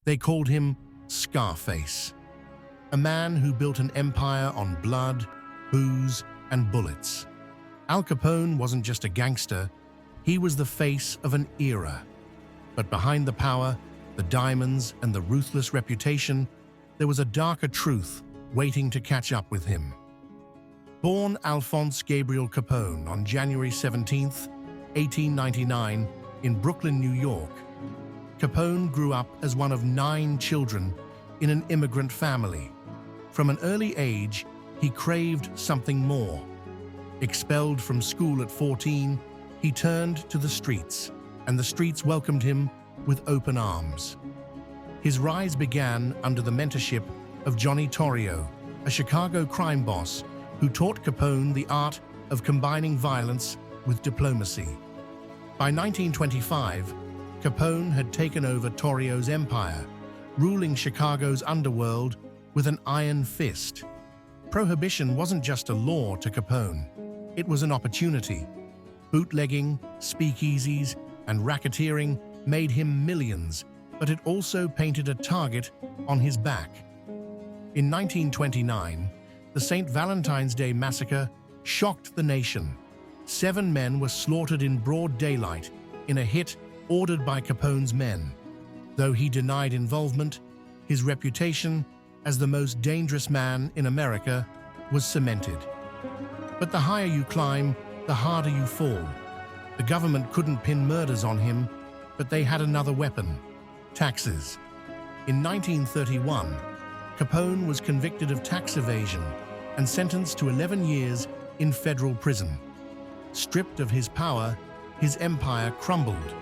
They called him Scarface, a man who built an empire on blood, booze, and bullets. Al Capone wasn't just a gangster, he was the face of an era. But behind the power, the diamonds, and the ruthless reputation, there was a darker truth waiting to catch up with him. Born Alphonse Gabriel Capone on January 17, 1899, in Brooklyn, New York, Capone grew up as one of 9 children in an immigrant family. From an early age, he craved something more. Expelled from school at 14, he turned to the streets, and the streets welcomed him with open arms. His rise began under the mentorship of Johnny Torrio, a Chicago crime boss who taught Capone the art of combining violence with diplomacy. By 1925, Capone had taken over Torrio's empire, ruling Chicago's underworld with an iron fist. Prohibition wasn't just a law to Capone, it was an opportunity. Bootlegging, speakeasies, and racketeering made him millions, but it also painted a target on his back. In 1929, the St. Valentine's Day massacre shocked the nation. 7 men were slaughtered in broad daylight in a hit ordered by Capone's men. Though he denied involvement, his reputation as the most dangerous man in America was cemented. But the higher you climb, the harder you fall. The government couldn't pin murders on him, but they had another weapon: taxes. In 1931, Capone was convicted of tax evasion and sentenced to 11 years in federal prison. Stripped of his power, his empire crumbled.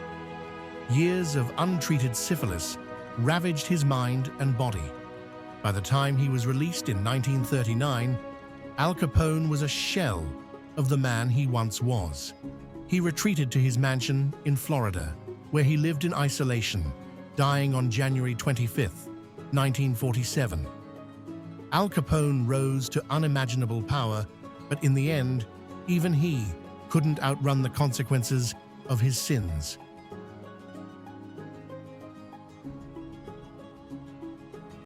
Years of untreated syphilis ravaged his mind and body. By the time he was released in 1939, Al Capone was a shell of the man he once was. He retreated to his mansion in Florida, where he lived in isolation, dying on January 25, 1947. Al Capone rose to unimaginable power, but in the end, even he couldn't outrun the consequences of his sins.